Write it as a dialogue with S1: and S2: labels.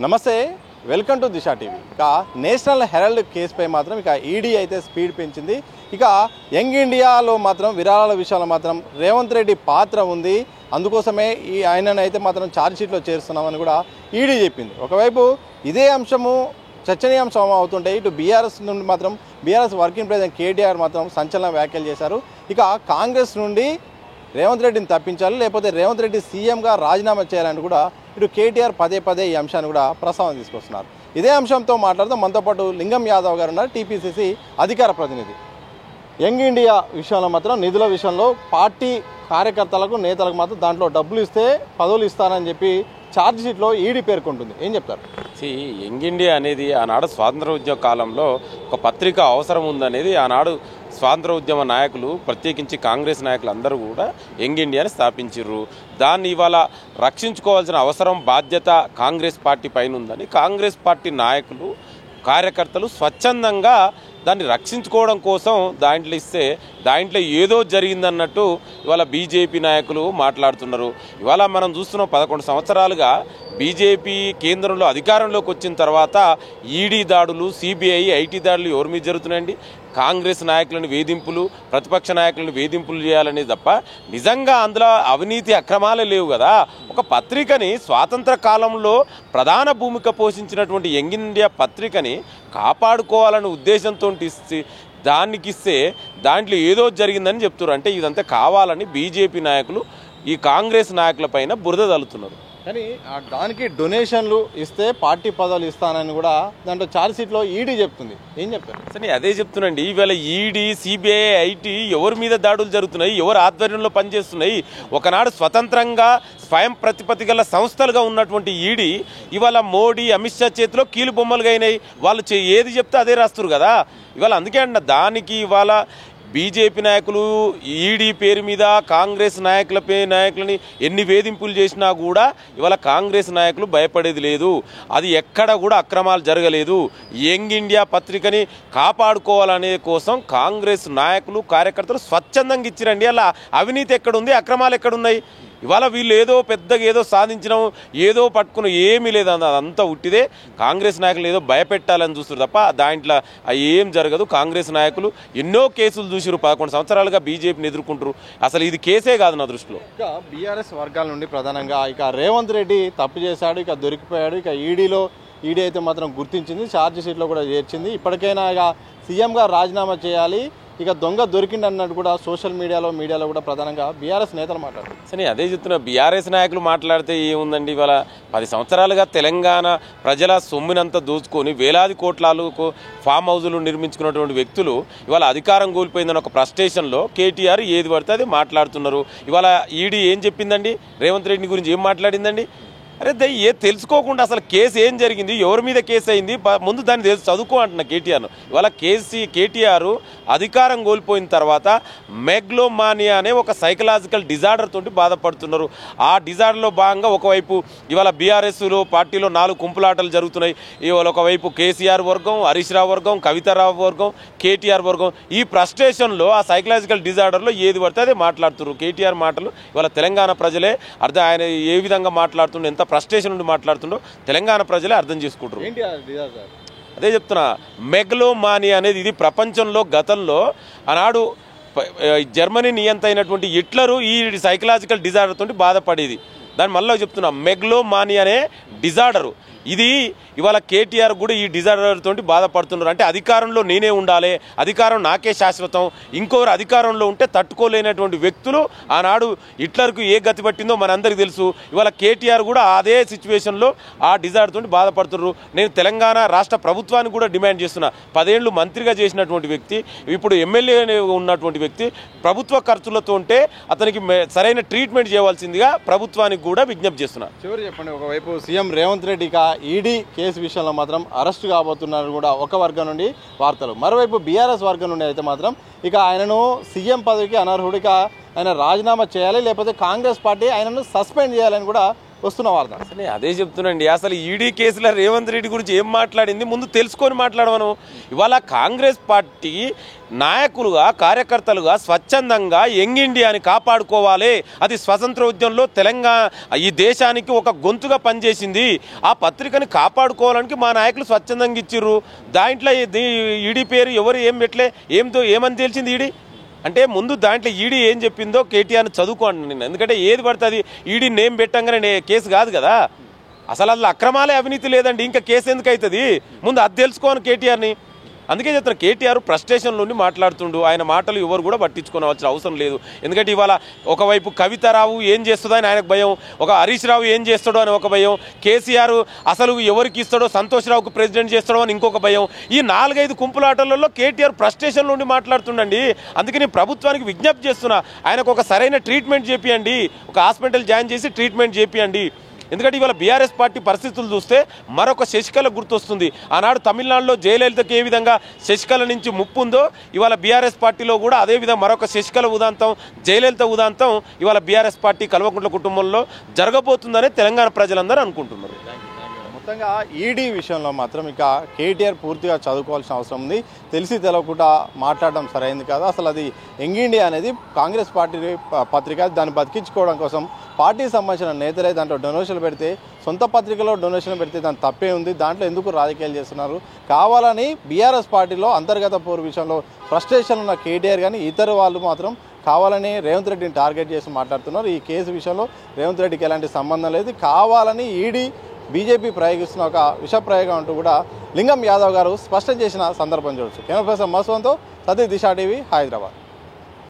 S1: నమస్తే, welcome to Disha TV. ఇక national Herald కేసుపై మాత్రం ఇక ఈడీ అయితే స్పీడ్ పెంచింది. ఇక యంగ్ ఇండియాలో మాత్రం విరాళాల విషయంలో మాత్రం రేవంత్ రెడ్డి పాత్ర ఉంది, అందుకోసమే ఆయనను అయితే మాత్రం ఛార్జ్షీట్లో చేరుస్తున్నామని కూడా ఈడీ చెప్పింది. ఒకవైపు ఇదే అంశము చర్చనీయాంశం అవుతుంటే ఇటు బీఆర్ఎస్ నుండి మాత్రం బీఆర్ఎస్ వర్కింగ్ ప్రెసిడెంట్ కేటీఆర్ మాత్రం సంచలన వ్యాఖ్యలు చేశారు. ఇక కాంగ్రెస్ నుండి రేవంత్ రెడ్డిని తప్పించాలి, లేకపోతే రేవంత్ రెడ్డి సీఎంగా రాజీనామా చేయాలని కూడా ఇటు కేటీఆర్ పదే పదే ఈ అంశాన్ని కూడా ప్రస్తావన తీసుకొస్తున్నారు. ఇదే అంశంతో మాట్లాడుతూ మనతో పాటు లింగం యాదవ్ గారు ఉన్నారు, టీపీసీసీ అధికార ప్రతినిధి. యంగ్ ఇండియా విషయంలో మాత్రం నిధుల విషయంలో పార్టీ కార్యకర్తలకు నేతలకు మాత్రం దాంట్లో డబ్బులు ఇస్తే పదవులు ఇస్తానని చెప్పి ఛార్జ్షీట్లో ఈడీ పేర్కొంటుంది. ఏం చెప్తారు?
S2: యంగ్ ఇండియా అనేది ఆనాడు స్వాతంత్ర ఉద్యమ కాలంలో ఒక పత్రిక అవసరం ఉందనేది ఆనాడు స్వాతంత్ర ఉద్యమ నాయకులు, ప్రత్యేకించి కాంగ్రెస్ నాయకులు అందరూ కూడా యంగ్ ఇండియాని స్థాపించారు. దాన్ని ఇవాళ రక్షించుకోవాల్సిన అవసరం, బాధ్యత కాంగ్రెస్ పార్టీ పైన ఉందని కాంగ్రెస్ పార్టీ నాయకులు, కార్యకర్తలు స్వచ్ఛందంగా దాన్ని రక్షించుకోవడం కోసం దాంట్లో ఇస్తే దాంట్లో ఏదో జరిగిందన్నట్టు ఇవాళ బీజేపీ నాయకులు మాట్లాడుతున్నారు. ఇవాళ మనం చూస్తున్నాం 11 సంవత్సరాలుగా బీజేపీ కేంద్రంలో అధికారంలోకి వచ్చిన తర్వాత ఈడీ దాడులు, సిబిఐ, ఐటీ దాడులు ఎవరి మీద జరుగుతున్నాయండి? కాంగ్రెస్ నాయకులను వేధింపులు, ప్రతిపక్ష నాయకులను వేధింపులు చేయాలనేది తప్ప నిజంగా అందులో అవినీతి అక్రమాలే లేవు కదా. ఒక పత్రికని స్వాతంత్ర కాలంలో ప్రధాన భూమిక పోషించినటువంటి యంగ్ ఇండియా పత్రికని కాపాడుకోవాలనే ఉద్దేశంతో దానికిస్తే దాంట్లో ఏదో జరిగిందని చెప్తున్నారు. అంటే ఇదంతా కావాలని బీజేపీ నాయకులు ఈ కాంగ్రెస్ నాయకుల పైన బురద తల్లుతున్నారు.
S1: కానీ దానికి డొనేషన్లు ఇస్తే పార్టీ పదవులు ఇస్తానని కూడా దాంట్లో ఛార్జ్షీట్లో ఈడీ చెప్తుంది. ఏం చెప్తారు?
S2: సరే, అదే చెప్తున్నాండి. ఈవేళ ఈడీ, సిబిఐ, ఐటీ ఎవరి మీద దాడులు జరుగుతున్నాయి, ఎవరు ఆధ్వర్యంలో పనిచేస్తున్నాయి? ఒకనాడు స్వతంత్రంగా స్వయం ప్రతిపత్తి గల సంస్థలుగా ఉన్నటువంటి ఈడీ ఇవాళ మోడీ, అమిత్ షా చేతిలో కీలు బొమ్మలుగా అయినాయి. వాళ్ళు ఏది చెప్తే అదే రాస్తారు కదా. ఇవాళ అందుకే అంట దానికి ఇవాళ బీజేపీ నాయకులు ఈడీ పేరు మీద కాంగ్రెస్ నాయకులని ఎన్ని వేధింపులు చేసినా కూడా ఇవాళ కాంగ్రెస్ నాయకులు భయపడేది లేదు. అది ఎక్కడ కూడా అక్రమాలు జరగలేదు. యంగ్ ఇండియా పత్రికని కాపాడుకోవాలనే కోసం కాంగ్రెస్ నాయకులు, కార్యకర్తలు స్వచ్ఛందంగా ఇచ్చిరండి. అలా అవినీతి ఎక్కడుంది, అక్రమాలు ఎక్కడున్నాయి? ఇవాళ వీళ్ళు ఏదో పెద్దగా ఏదో సాధించడం, ఏదో పట్టుకుని ఏమీ లేదు, అదంతా ఉట్టిదే. కాంగ్రెస్ నాయకులు ఏదో భయపెట్టాలని చూస్తారు తప్ప దాంట్లో ఏం జరగదు. కాంగ్రెస్ నాయకులు ఎన్నో కేసులు చూసారు, 11 సంవత్సరాలుగా బీజేపీని ఎదుర్కొంటారు. అసలు ఇది కేసే కాదు నా దృష్టిలో.
S1: ఇక బీఆర్ఎస్ వర్గాల నుండి ప్రధానంగా ఇక రేవంత్ రెడ్డి తప్పు చేశాడు, ఇక దొరికిపోయాడు, ఇక ఈడీ అయితే మాత్రం గుర్తించింది, ఛార్జ్షీట్లో కూడా చేర్చింది. ఇప్పటికైనా ఇక సీఎంగా రాజీనామా చేయాలి, ఇక దొంగ దొరికింది అన్నట్టు కూడా సోషల్ మీడియాలో కూడా ప్రధానంగా బీఆర్ఎస్ నేతలు మాట్లాడారు.
S2: సరే, అదే చెప్తున్నా. బీఆర్ఎస్ నాయకులు మాట్లాడితే ఏముందండి? ఇవాళ 10 సంవత్సరాలుగా తెలంగాణ ప్రజల సొమ్మునంతా దోచుకొని వేలాది కోట్లకు ఫామ్ హౌజులు నిర్మించుకున్నటువంటి వ్యక్తులు ఇవాళ అధికారం కోల్పోయిందని ఒక ఫ్రస్ట్రేషన్లో కేటీఆర్ ఏది పడితే అది మాట్లాడుతున్నారు. ఇవాళ ఈడీ ఏం చెప్పిందండి? రేవంత్ రెడ్డి గురించి ఏం మాట్లాడిందండి? అరే తెలుసుకోకుండా అసలు కేసు ఏం జరిగింది, ఎవరి మీద కేసు అయింది, ముందు దాన్ని చదువుకో అంటున్నా కేటీఆర్ను. ఇవాళ కేటీఆర్ అధికారం కోల్పోయిన తర్వాత మెగ్లోమానియా అనే ఒక సైకలాజికల్ డిజార్డర్ తోటి బాధపడుతున్నారు. ఆ డిజార్డర్లో భాగంగా ఒకవైపు ఇవాళ బీఆర్ఎస్లో పార్టీలో 4 కుంపులాటలు జరుగుతున్నాయి. ఇవాళ ఒకవైపు కేసీఆర్ వర్గం, హరీష్ రావు వర్గం, కవితారావు వర్గం, కేటీఆర్ వర్గం. ఈ ఫ్రస్ట్రేషన్లో ఆ సైకలాజికల్ డిజార్డర్లో ఏది పడితే అదే మాట్లాడుతున్నారు. కేటీఆర్ మాటలు ఇవాళ తెలంగాణ ప్రజలే ఆయన ఏ విధంగా మాట్లాడుతుండే, ఎంత ఫ్రస్ట్రేషన్ నుండి మాట్లాడుతుండో తెలంగాణ ప్రజలే అర్థం చేసుకుంటారు. అదే చెప్తున్నా, మెగ్లోమానియా అనేది ఇది ప్రపంచంలో గతంలో ఆనాడు జర్మనీ నియంత అయినటువంటి హిట్లరు ఈ సైకలాజికల్ డిజార్డర్ తోటి బాధపడేది. దాని మళ్ళీ చెప్తున్నా, మెగ్లోమానియా అనే డిజార్డరు ఇది ఇవాళ కేటీఆర్ కూడా ఈ డిజార్డర్ తోటి బాధపడుతున్నారు. అంటే అధికారంలో నేనే ఉండాలి, అధికారం నాకే శాశ్వతం, ఇంకొకరు అధికారంలో ఉంటే తట్టుకోలేనటువంటి వ్యక్తులు ఆనాడు హిట్లర్కు ఏ గతి పట్టిందో మనందరికీ తెలుసు. ఇవాళ కేటీఆర్ కూడా అదే సిచ్యువేషన్లో ఆ డిజార్డర్ తోటి బాధపడుతున్నారు. నేను తెలంగాణ రాష్ట్ర ప్రభుత్వానికి కూడా డిమాండ్ చేస్తున్నా. 10 ఏళ్ళు మంత్రిగా చేసినటువంటి వ్యక్తి, ఇప్పుడు ఎమ్మెల్యే ఉన్నటువంటి వ్యక్తి, ప్రభుత్వ ఖర్చులతో ఉంటే అతనికి సరైన ట్రీట్మెంట్ చేయవలసిందిగా ప్రభుత్వానికి కూడా విజ్ఞప్తి చేస్తున్నా.
S1: చివరి చెప్పండి, ఒకవైపు CM Revanth Reddy ED case విషయంలో మాత్రం అరెస్ట్ కాబోతున్నారు కూడా ఒక వర్గం నుండి వార్తలు, మరోవైపు బీఆర్ఎస్ వర్గం నుండి అయితే మాత్రం ఇక ఆయనను సీఎం పదవికి అనర్హుడిగా ఆయన రాజీనామా చేయాలి, లేకపోతే కాంగ్రెస్ పార్టీ ఆయనను సస్పెండ్ చేయాలని కూడా వస్తున్న వార్త.
S2: అసలు అదే చెప్తున్నాండి. అసలు ఈడీ కేసులో రేవంత్ రెడ్డి గురించి ఏం మాట్లాడింది ముందు తెలుసుకొని మాట్లాడమను. ఇవాళ కాంగ్రెస్ పార్టీ నాయకులుగా కార్యకర్తలుగా స్వచ్ఛందంగా యంగ్ ఇండియాని కాపాడుకోవాలి, అది స్వతంత్ర ఉద్యమంలో తెలంగాణ ఈ దేశానికి ఒక గొంతుగా పనిచేసింది, ఆ పత్రికని కాపాడుకోవడానికి మా నాయకులు స్వచ్ఛందంగా ఇచ్చిర్రు. దాంట్లో ఈడీ పేరు ఎవరు ఏం పెట్టలే, ఏమని తెలిసింది ఈడీ అంటే ముందు దాంట్లో ఈడీ ఏం చెప్పిందో కేటీఆర్ని చదువుకోండి నేను. ఎందుకంటే ఏది పడుతుంది ఈడీ నేమ్ పెట్టంగానే కేసు కాదు కదా, అసలు అందులో అక్రమాలే అవినీతి లేదండి, ఇంకా కేసు ఎందుకు అవుతుంది, ముందు అది తెలుసుకోను కేటీఆర్ని. అందుకే చెప్తాను కేటీఆర్ ఫ్రస్ట్రేషన్లోని మాట్లాడుతుండు, ఆయన మాటలు ఎవరు కూడా పట్టించుకోవాల్సిన అవసరం లేదు. ఎందుకంటే ఇవాళ ఒకవైపు కవితారావు ఏం చేస్తుందో అని ఆయనకు భయం, ఒక హరీష్ రావు ఏం చేస్తాడో అని ఒక భయం, కేసీఆర్ అసలు ఎవరికి ఇస్తాడో సంతోష్ రావుకు ప్రెసిడెంట్ చేస్తాడో అని ఇంకొక భయం. ఈ 4-5 కుంపులాటలలో కేటీఆర్ ఫ్రస్ట్రేషన్లోని మాట్లాడుతుండండి. అందుకే నేను ప్రభుత్వానికి విజ్ఞప్తి చేస్తున్నా, ఆయనకు ఒక సరైన ట్రీట్మెంట్ చేపియండి, ఒక హాస్పిటల్ జాయిన్ చేసి ట్రీట్మెంట్ చేపియండి. ఎందుకంటే ఇవాళ బీఆర్ఎస్ పార్టీ పరిస్థితులు చూస్తే మరొక శశికళ గుర్తొస్తుంది. ఆనాడు తమిళనాడులో జయలలితకి ఏ విధంగా శశికళ నుంచి ముప్పు ఉందో ఇవాళ బీఆర్ఎస్ పార్టీలో కూడా అదేవిధంగా మరొక శశికళ ఉదాంతం, జయలలిత ఉదాంతం ఇవాళ బీఆర్ఎస్ పార్టీ కల్వకుంట్ల కుటుంబంలో జరగబోతుందనే తెలంగాణ ప్రజలందరూ అనుకుంటున్నారు.
S1: మొత్తంగా ఈడీ విషయంలో మాత్రం ఇక కేటీఆర్ పూర్తిగా చదువుకోవాల్సిన అవసరం ఉంది. తెలిసి తెలవకుండా మాట్లాడడం సరైంది కాదు. అసలు అది యంగ్ ఇండియా అనేది కాంగ్రెస్ పార్టీ పత్రిక, దాన్ని బతికించుకోవడం కోసం పార్టీకి సంబంధించిన నేతలే దాంట్లో డొనేషన్లు పెడితే, సొంత పత్రికలో డొనేషన్లు పెడితే దాని తప్పే ఉంది. దాంట్లో ఎందుకు రాజకీయాలు చేస్తున్నారు? కావాలని బీఆర్ఎస్ పార్టీలో అంతర్గత పోరు విషయంలో ఫ్రస్ట్రేషన్ ఉన్న కేటీఆర్ కానీ ఇతర వాళ్ళు మాత్రం కావాలని రేవంత్ రెడ్డిని టార్గెట్ చేసి మాట్లాడుతున్నారు. ఈ కేసు విషయంలో రేవంత్ రెడ్డికి ఎలాంటి సంబంధం లేదు. కావాలని ఈడీ బీజేపీ ప్రయోగిస్తున్న ఒక విషప్రయోగం అంటూ కూడా లింగం యాదవ్ గారు స్పష్టం చేసిన సందర్భం చూడొచ్చు. కెమెరా పర్సన్ మసూన్తో సతీష్, దిశా టీవీ, హైదరాబాద్.